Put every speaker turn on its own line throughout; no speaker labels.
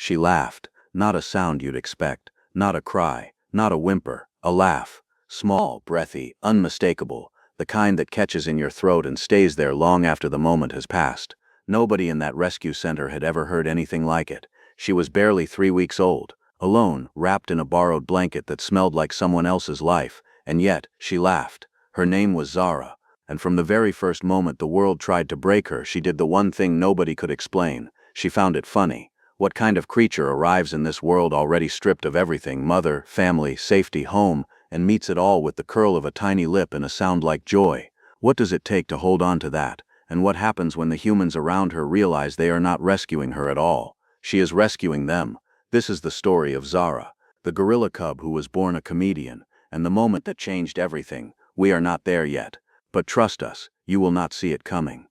She laughed, not a sound you'd expect, not a cry, not a whimper, a laugh. Small, breathy, unmistakable, the kind that catches in your throat and stays there long after the moment has passed. Nobody in that rescue center had ever heard anything like it. She was barely 3 weeks old, alone, wrapped in a borrowed blanket that smelled like someone else's life, and yet, she laughed. Her name was Zara, and from the very first moment the world tried to break her, she did the one thing nobody could explain. She found it funny. What kind of creature arrives in this world already stripped of everything, mother, family, safety, home, and meets it all with the curl of a tiny lip and a sound like joy? What does it take to hold on to that? And what happens when the humans around her realize they are not rescuing her at all? She is rescuing them. This is the story of Zara, the gorilla cub who was born a comedian, and the moment that changed everything. We are not there yet, but trust us, you will not see it coming.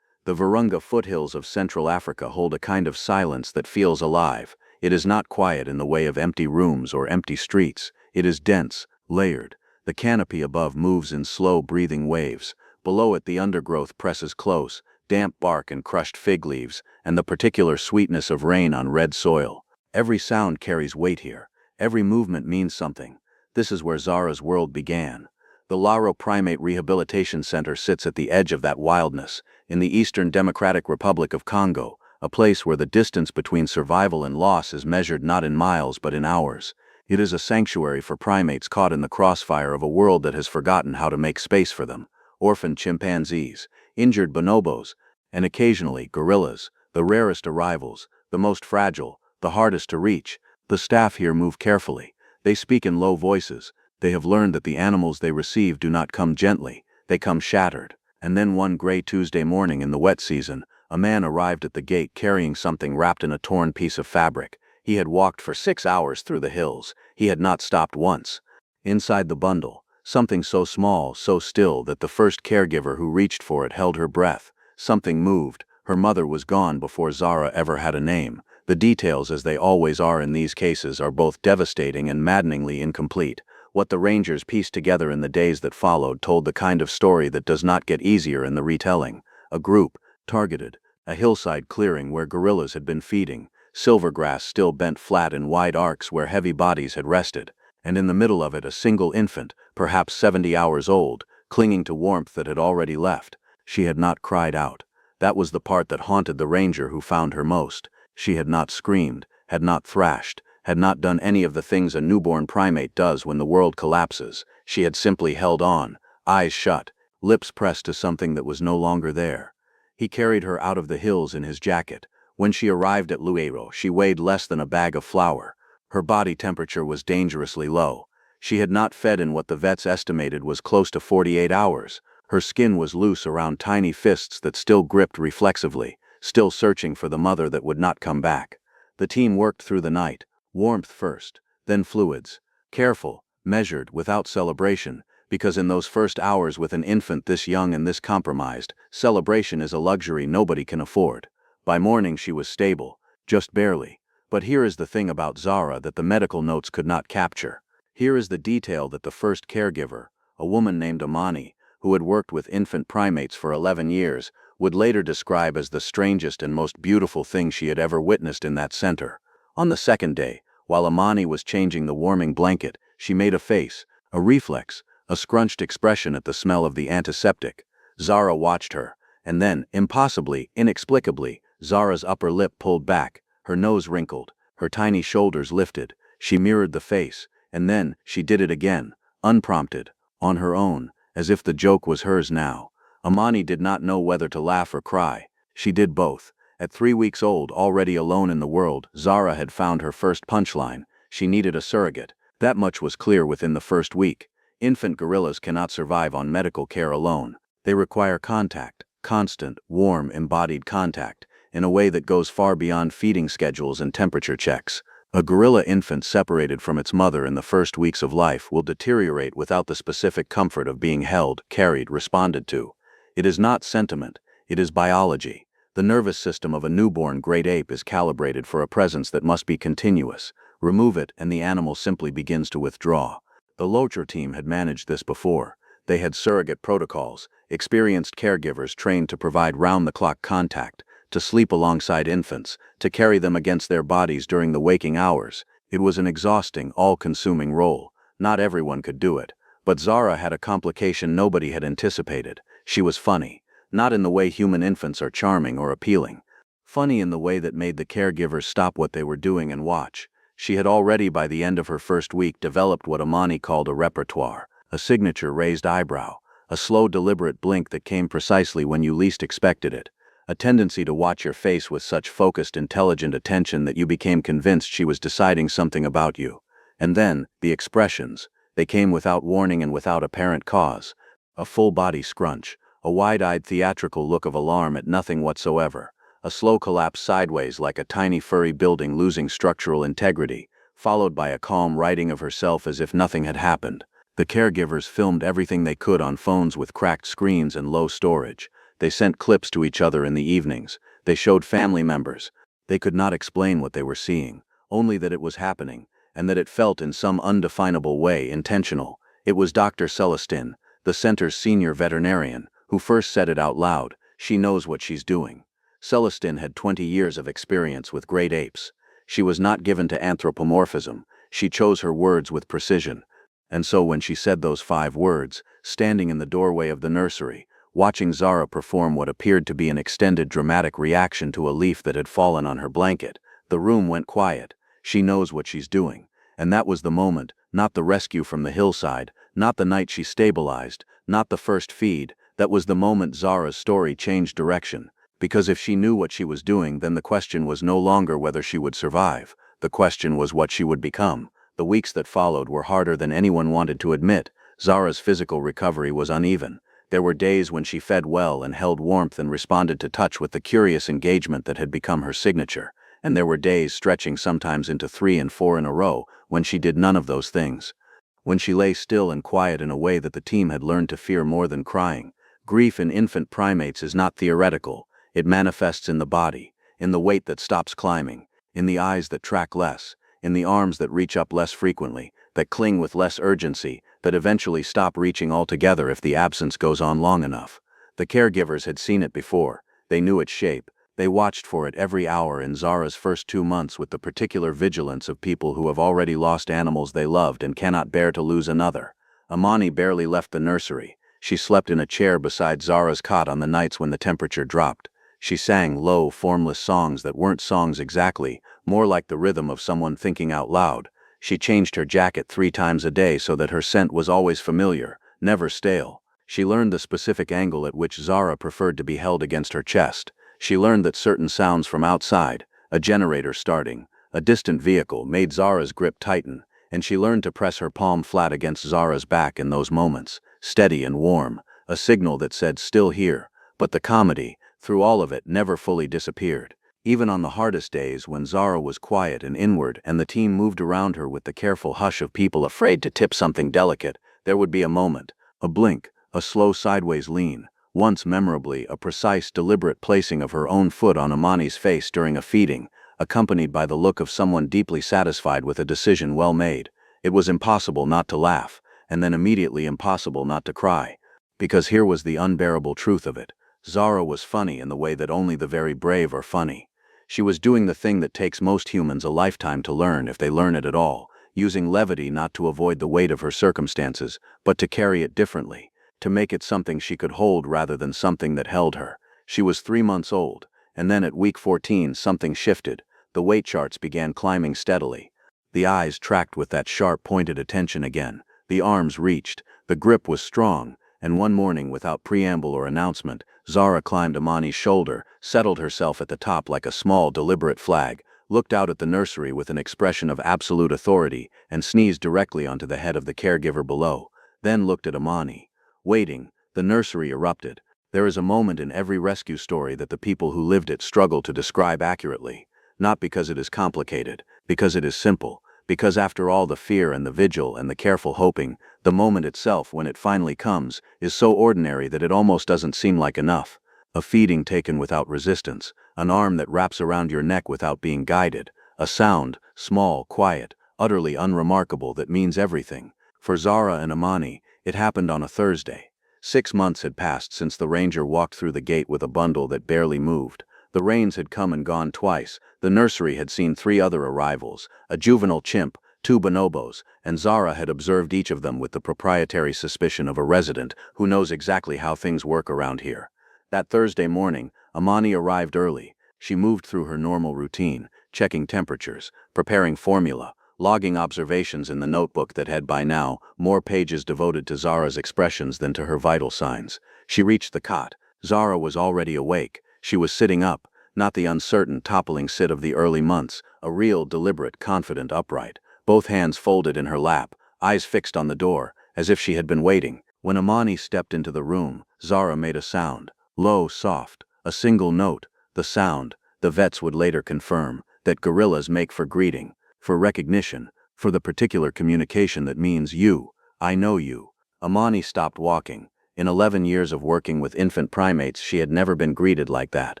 The Virunga foothills of Central Africa hold a kind of silence that feels alive. It is not quiet in the way of empty rooms or empty streets. It is dense, layered. The canopy above moves in slow breathing waves. Below it the undergrowth presses close, damp bark and crushed fig leaves, and the particular sweetness of rain on red soil. Every sound carries weight here. Every movement means something. This is where Zara's world began. The Laro Primate Rehabilitation Center sits at the edge of that wildness, in the Eastern Democratic Republic of Congo, a place where the distance between survival and loss is measured not in miles but in hours. It is a sanctuary for primates caught in the crossfire of a world that has forgotten how to make space for them. Orphaned chimpanzees, injured bonobos, and occasionally gorillas, the rarest arrivals, the most fragile, the hardest to reach. The staff here move carefully. They speak in low voices. They have learned that the animals they receive do not come gently, they come shattered. And then one gray Tuesday morning in the wet season, a man arrived at the gate carrying something wrapped in a torn piece of fabric. He had walked for 6 hours through the hills. He had not stopped once. Inside the bundle, something so small, so still that the first caregiver who reached for it held her breath. Something moved. Her mother was gone before Zara ever had a name. The details, as they always are in these cases, are both devastating and maddeningly incomplete. What the Rangers pieced together in the days that followed told the kind of story that does not get easier in the retelling. A group, targeted, a hillside clearing where gorillas had been feeding, silvergrass still bent flat in wide arcs where heavy bodies had rested, and in the middle of it a single infant, perhaps 70 hours old, clinging to warmth that had already left. She had not cried out. That was the part that haunted the ranger who found her most. She had not screamed, had not thrashed, had not done any of the things a newborn primate does when the world collapses. She had simply held on, eyes shut, lips pressed to something that was no longer there. He carried her out of the hills in his jacket. When she arrived at Luero, she weighed less than a bag of flour. Her body temperature was dangerously low. She had not fed in what the vets estimated was close to 48 hours. Her skin was loose around tiny fists that still gripped reflexively, still searching for the mother that would not come back. The team worked through the night. Warmth first, then fluids. Careful, measured, without celebration, because in those first hours with an infant this young and this compromised, celebration is a luxury nobody can afford. By morning she was stable, just barely. But here is the thing about Zara that the medical notes could not capture. Here is the detail that the first caregiver, a woman named Amani, who had worked with infant primates for 11 years, would later describe as the strangest and most beautiful thing she had ever witnessed in that center. On the second day, while Amani was changing the warming blanket, she made a face, a reflex, a scrunched expression at the smell of the antiseptic. Zara watched her, and then, impossibly, inexplicably, Zara's upper lip pulled back, her nose wrinkled, her tiny shoulders lifted. She mirrored the face, and then she did it again, unprompted, on her own, as if the joke was hers now. Amani did not know whether to laugh or cry. She did both. At 3 weeks old, already alone in the world, Zara had found her first punchline. She needed a surrogate. That much was clear within the first week. Infant gorillas cannot survive on medical care alone. They require contact, constant, warm, embodied contact, in a way that goes far beyond feeding schedules and temperature checks. A gorilla infant separated from its mother in the first weeks of life will deteriorate without the specific comfort of being held, carried, responded to. It is not sentiment, it is biology. The nervous system of a newborn great ape is calibrated for a presence that must be continuous. Remove it and the animal simply begins to withdraw. The Locher team had managed this before. They had surrogate protocols, experienced caregivers trained to provide round-the-clock contact, to sleep alongside infants, to carry them against their bodies during the waking hours. It was an exhausting, all-consuming role. Not everyone could do it. But Zara had a complication nobody had anticipated. She was funny. Not in the way human infants are charming or appealing. Funny in the way that made the caregivers stop what they were doing and watch. She had already, by the end of her first week, developed what Amani called a repertoire, a signature raised eyebrow, a slow, deliberate blink that came precisely when you least expected it, a tendency to watch your face with such focused, intelligent attention that you became convinced she was deciding something about you. And then, the expressions. They came without warning and without apparent cause. A full-body scrunch, a wide-eyed theatrical look of alarm at nothing whatsoever, a slow collapse sideways like a tiny furry building losing structural integrity, followed by a calm righting of herself as if nothing had happened. The caregivers filmed everything they could on phones with cracked screens and low storage. They sent clips to each other in the evenings. They showed family members. They could not explain what they were seeing, only that it was happening, and that it felt in some undefinable way intentional. It was Dr. Celestin, the center's senior veterinarian, who first said it out loud. She knows what she's doing. Celestin had 20 years of experience with great apes. She was not given to anthropomorphism. She chose her words with precision. And so when she said those 5 words, standing in the doorway of the nursery, watching Zara perform what appeared to be an extended dramatic reaction to a leaf that had fallen on her blanket, the room went quiet. She knows what she's doing. And that was the moment, not the rescue from the hillside, not the night she stabilized, not the first feed. That was the moment Zara's story changed direction. Because if she knew what she was doing, then the question was no longer whether she would survive. The question was what she would become. The weeks that followed were harder than anyone wanted to admit. Zara's physical recovery was uneven. There were days when she fed well and held warmth and responded to touch with the curious engagement that had become her signature. And there were days, stretching sometimes into 3 and 4 in a row, when she did none of those things. When she lay still and quiet in a way that the team had learned to fear more than crying. Grief in infant primates is not theoretical. It manifests in the body, in the weight that stops climbing, in the eyes that track less, in the arms that reach up less frequently, that cling with less urgency, that eventually stop reaching altogether if the absence goes on long enough. The caregivers had seen it before. They knew its shape. They watched for it every hour in Zara's first 2 months with the particular vigilance of people who have already lost animals they loved and cannot bear to lose another. Amani barely left the nursery. She slept in a chair beside Zara's cot on the nights when the temperature dropped. She sang low, formless songs that weren't songs exactly, more like the rhythm of someone thinking out loud. She changed her jacket 3 times a day so that her scent was always familiar, never stale. She learned the specific angle at which Zara preferred to be held against her chest. She learned that certain sounds from outside, a generator starting, a distant vehicle, made Zara's grip tighten, and she learned to press her palm flat against Zara's back in those moments, steady and warm, a signal that said, "Still here." But the comedy, through all of it, never fully disappeared. Even on the hardest days when Zara was quiet and inward and the team moved around her with the careful hush of people afraid to tip something delicate, there would be a moment, a blink, a slow sideways lean, once memorably a precise, deliberate placing of her own foot on Amani's face during a feeding, accompanied by the look of someone deeply satisfied with a decision well made. It was impossible not to laugh, and then immediately impossible not to cry. Because here was the unbearable truth of it. Zara was funny in the way that only the very brave are funny. She was doing the thing that takes most humans a lifetime to learn, if they learn it at all, using levity not to avoid the weight of her circumstances, but to carry it differently, to make it something she could hold rather than something that held her. She was 3 months old, and then at week 14 something shifted. The weight charts began climbing steadily. The eyes tracked with that sharp, pointed attention again. The arms reached. The grip was strong. And one morning, without preamble or announcement, Zara climbed Amani's shoulder, settled herself at the top like a small, deliberate flag, looked out at the nursery with an expression of absolute authority, and sneezed directly onto the head of the caregiver below, then looked at Amani. Waiting, the nursery erupted. There is a moment in every rescue story that the people who lived it struggle to describe accurately, not because it is complicated, because it is simple, because after all the fear and the vigil and the careful hoping, the moment itself, when it finally comes, is so ordinary that it almost doesn't seem like enough. A feeding taken without resistance, an arm that wraps around your neck without being guided, a sound, small, quiet, utterly unremarkable, that means everything. For Zara and Amani, it happened on a Thursday. 6 months had passed since the ranger walked through the gate with a bundle that barely moved. The rains had come and gone twice. The nursery had seen 3 other arrivals, a juvenile chimp, 2 bonobos, and Zara had observed each of them with the proprietary suspicion of a resident who knows exactly how things work around here. That Thursday morning, Amani arrived early. She moved through her normal routine, checking temperatures, preparing formula, logging observations in the notebook that had by now more pages devoted to Zara's expressions than to her vital signs. She reached the cot. Zara was already awake. She was sitting up, not the uncertain, toppling sit of the early months, a real, deliberate, confident upright, both hands folded in her lap, eyes fixed on the door, as if she had been waiting. When Amani stepped into the room, Zara made a sound, low, soft, a single note, the sound, the vets would later confirm, that gorillas make for greeting, for recognition, for the particular communication that means you, I know you. Amani stopped walking. In 11 years of working with infant primates, she had never been greeted like that,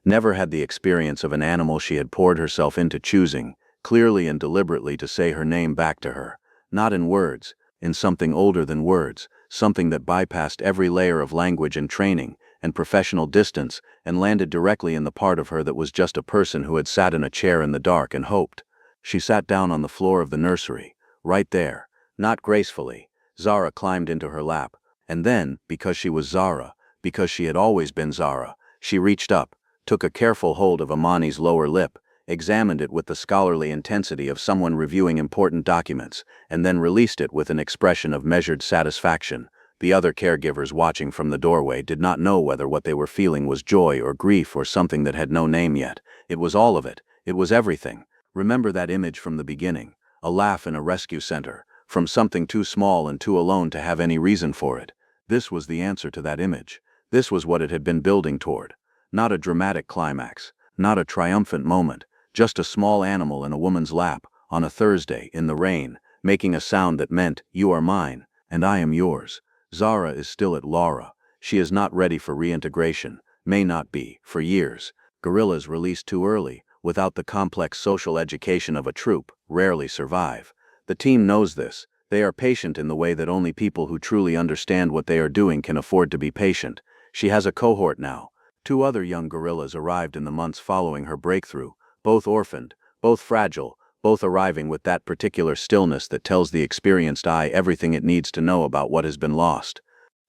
never had the experience of an animal she had poured herself into choosing, clearly and deliberately to say her name back to her, not in words, in something older than words, something that bypassed every layer of language and training and professional distance and landed directly in the part of her that was just a person who had sat in a chair in the dark and hoped. She sat down on the floor of the nursery, right there, not gracefully. Zara climbed into her lap. And then, because she was Zara, because she had always been Zara, she reached up, took a careful hold of Amani's lower lip, examined it with the scholarly intensity of someone reviewing important documents, and then released it with an expression of measured satisfaction. The other caregivers watching from the doorway did not know whether what they were feeling was joy or grief or something that had no name yet. It was all of it. It was everything. Remember that image from the beginning, a laugh in a rescue center, from something too small and too alone to have any reason for it. This was the answer to that image. This was what it had been building toward. Not a dramatic climax, not a triumphant moment, just a small animal in a woman's lap, on a Thursday, in the rain, making a sound that meant, you are mine, and I am yours. Zara is still at Laura. She is not ready for reintegration, may not be, for years. Gorillas released too early, without the complex social education of a troop, rarely survive. The team knows this. They are patient in the way that only people who truly understand what they are doing can afford to be patient. She has a cohort now. 2 other young gorillas arrived in the months following her breakthrough, both orphaned, both fragile, both arriving with that particular stillness that tells the experienced eye everything it needs to know about what has been lost.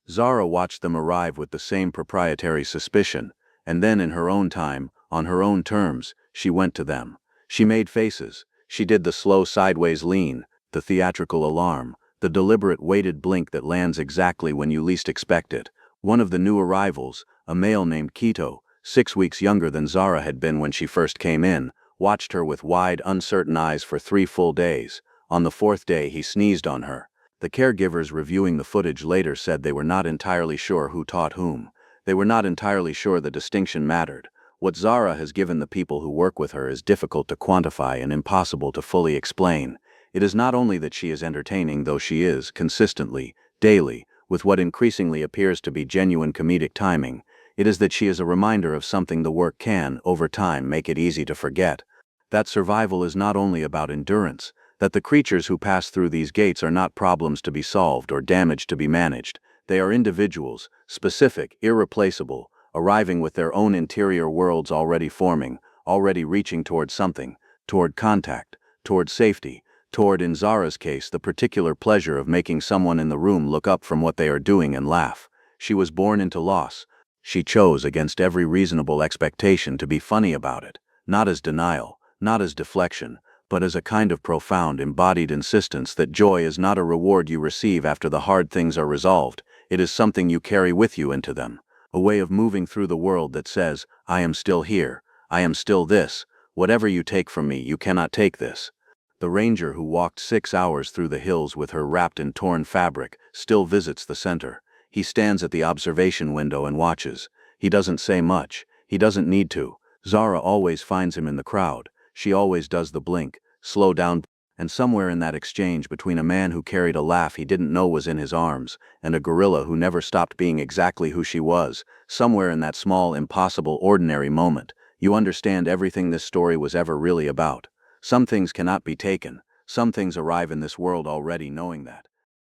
Zara watched them arrive with the same proprietary suspicion, and then in her own time, on her own terms, she went to them. She made faces. She did the slow sideways lean, the theatrical alarm, the deliberate weighted blink that lands exactly when you least expect it. One of the new arrivals, a male named Quito, 6 weeks younger than Zara had been when she first came in, watched her with wide, uncertain eyes for 3 full days. On the 4th day, he sneezed on her. The caregivers reviewing the footage later said they were not entirely sure who taught whom. They were not entirely sure the distinction mattered. What Zara has given the people who work with her is difficult to quantify and impossible to fully explain. It is not only that she is entertaining, though she is, consistently, daily, with what increasingly appears to be genuine comedic timing. It is that she is a reminder of something the work can, over time, make it easy to forget. That survival is not only about endurance, that the creatures who pass through these gates are not problems to be solved or damage to be managed. They are individuals, specific, irreplaceable, arriving with their own interior worlds already forming, already reaching toward something, toward contact, toward safety, toward, in Zara's case, the particular pleasure of making someone in the room look up from what they are doing and laugh. She was born into loss. She chose, against every reasonable expectation, to be funny about it, not as denial, not as deflection, but as a kind of profound, embodied insistence that joy is not a reward you receive after the hard things are resolved. It is something you carry with you into them, a way of moving through the world that says, I am still here, I am still this, whatever you take from me, you cannot take this. The ranger who walked 6 hours through the hills with her wrapped in torn fabric still visits the center. He stands at the observation window and watches. He doesn't say much. He doesn't need to. Zara always finds him in the crowd. She always does the blink, slow down, and somewhere in that exchange between a man who carried a laugh he didn't know was in his arms, and a gorilla who never stopped being exactly who she was, somewhere in that small, impossible, ordinary moment, you understand everything this story was ever really about. Some things cannot be taken. Some things arrive in this world already knowing that.